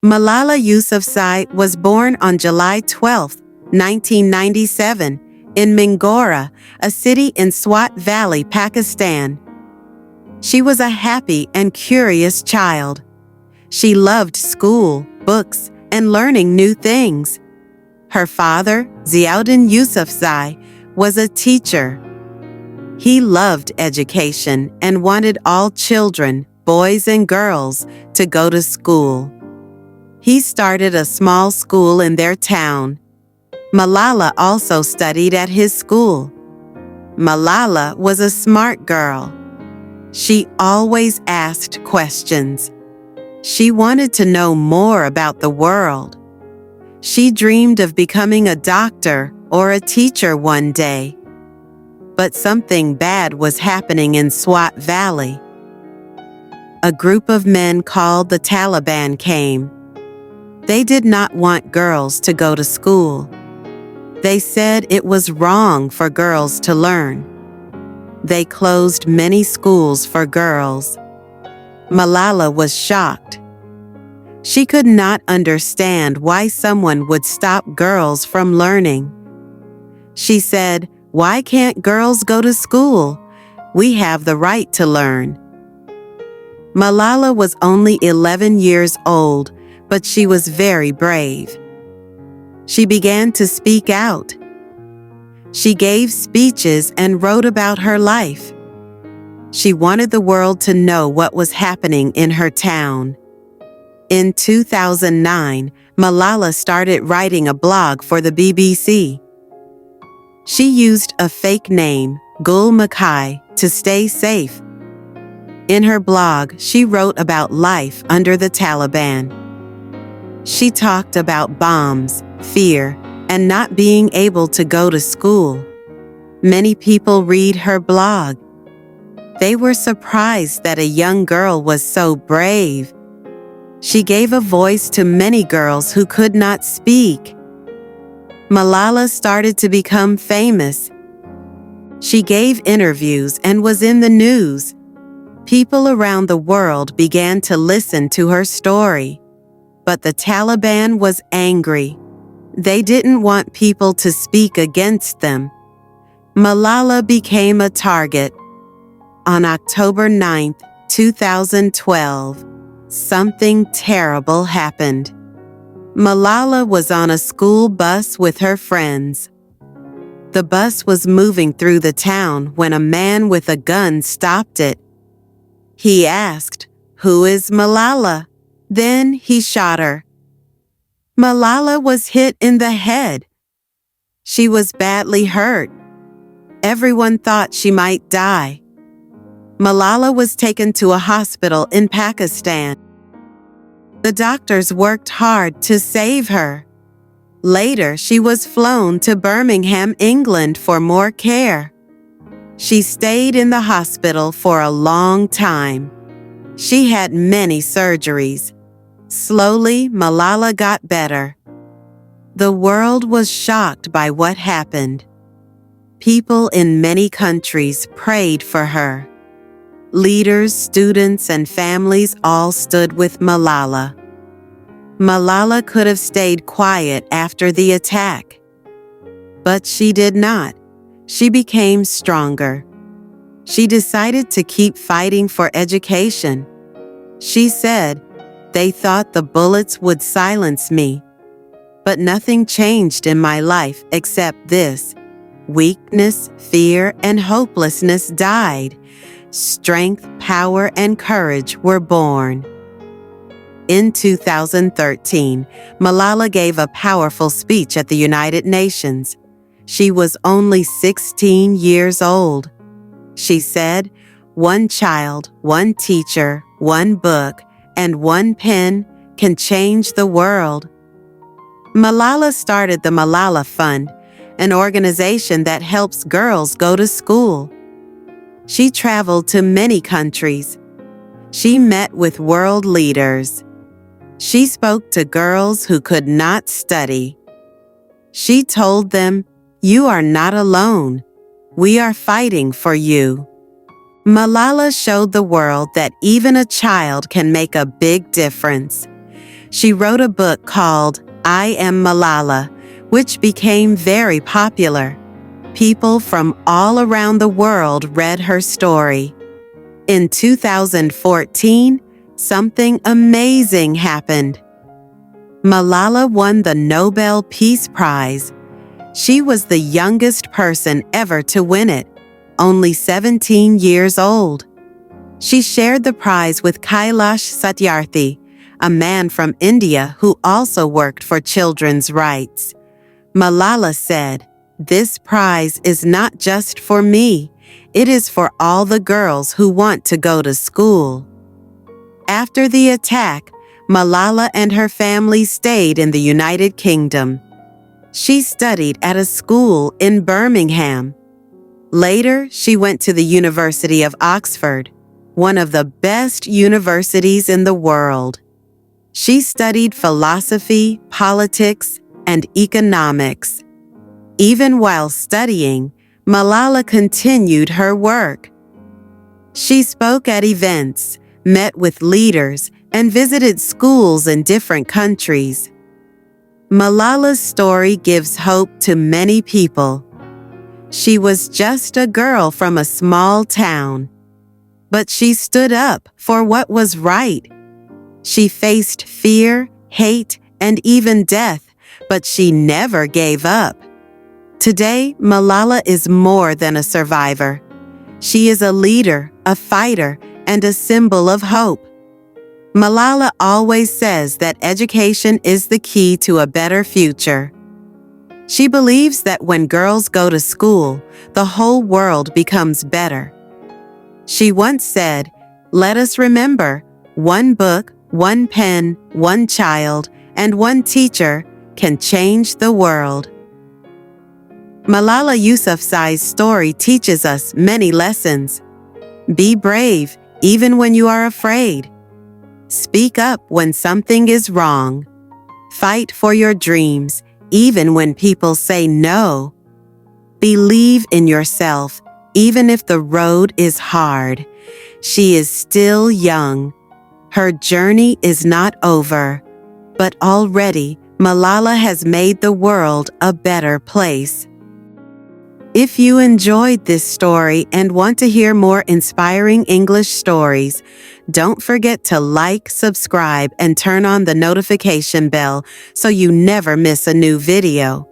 Malala Yousafzai was born on July 12, 1997, in Mingora, a city in Swat Valley, Pakistan. She was a happy and curious child. She loved school, books, and learning new things. Her father, Ziauddin Yousafzai, was a teacher. He loved education and wanted all children, boys and girls, to go to school. He started a small school in their town. Malala also studied at his school. Malala was a smart girl. She always asked questions. She wanted to know more about the world. She dreamed of becoming a doctor or a teacher one day. But something bad was happening in Swat Valley. A group of men called the Taliban came. They did not want girls to go to school. They said it was wrong for girls to learn. They closed many schools for girls. Malala was shocked. She could not understand why someone would stop girls from learning. She said, "Why can't girls go to school? We have the right to learn." Malala was only 11 years old, but she was very brave. She began to speak out. She gave speeches and wrote about her life. She wanted the world to know what was happening in her town. In 2009, Malala started writing a blog for the BBC. She used a fake name, Gul Makai, to stay safe. In her blog, she wrote about life under the Taliban. She talked about bombs, fear, and not being able to go to school. Many people read her blog. They were surprised that a young girl was so brave. She gave a voice to many girls who could not speak. Malala started to become famous. She gave interviews and was in the news. People around the world began to listen to her story. But the Taliban was angry. They didn't want people to speak against them. Malala became a target. On October 9, 2012, something terrible happened. Malala was on a school bus with her friends. The bus was moving through the town when a man with a gun stopped it. He asked, "Who is Malala?" Then he shot her. Malala was hit in the head. She was badly hurt. Everyone thought she might die. Malala was taken to a hospital in Pakistan. The doctors worked hard to save her. Later, she was flown to Birmingham, England for more care. She stayed in the hospital for a long time. She had many surgeries. Slowly, Malala got better. The world was shocked by what happened. People in many countries prayed for her. Leaders, students, and families all stood with Malala. Malala could have stayed quiet after the attack. But she did not. She became stronger. She decided to keep fighting for education. She said, "They thought the bullets would silence me. But nothing changed in my life except this. Weakness, fear, and hopelessness died. Strength, power, and courage were born." In 2013, Malala gave a powerful speech at the United Nations. She was only 16 years old. She said, "One child, one teacher, one book, and one pen can change the world." Malala started the Malala Fund, an organization that helps girls go to school. She traveled to many countries. She met with world leaders. She spoke to girls who could not study. She told them, "You are not alone. We are fighting for you." Malala showed the world that even a child can make a big difference. She wrote a book called I Am Malala, which became very popular. People from all around the world read her story. In 2014, something amazing happened. Malala won the Nobel Peace Prize. She was the youngest person ever to win it, only 17 years old. She shared the prize with Kailash Satyarthi, a man from India who also worked for children's rights. Malala said, "This prize is not just for me. It is for all the girls who want to go to school." After the attack, Malala and her family stayed in the United Kingdom. She studied at a school in Birmingham. Later, she went to the University of Oxford, one of the best universities in the world. She studied philosophy, politics, and economics. Even while studying, Malala continued her work. She spoke at events, met with leaders, and visited schools in different countries. Malala's story gives hope to many people. She was just a girl from a small town, but she stood up for what was right. She faced fear, hate, and even death, but she never gave up. Today, Malala is more than a survivor. She is a leader, a fighter, and a symbol of hope. Malala always says that education is the key to a better future. She believes that when girls go to school, the whole world becomes better. She once said, "Let us remember, one book, one pen, one child, and one teacher can change the world." Malala Yousafzai's story teaches us many lessons. Be brave, even when you are afraid. Speak up when something is wrong. Fight for your dreams, even when people say no. Believe in yourself, even if the road is hard. She is still young. Her journey is not over, but already Malala has made the world a better place. If you enjoyed this story and want to hear more inspiring English stories, don't forget to like, subscribe, and turn on the notification bell so you never miss a new video.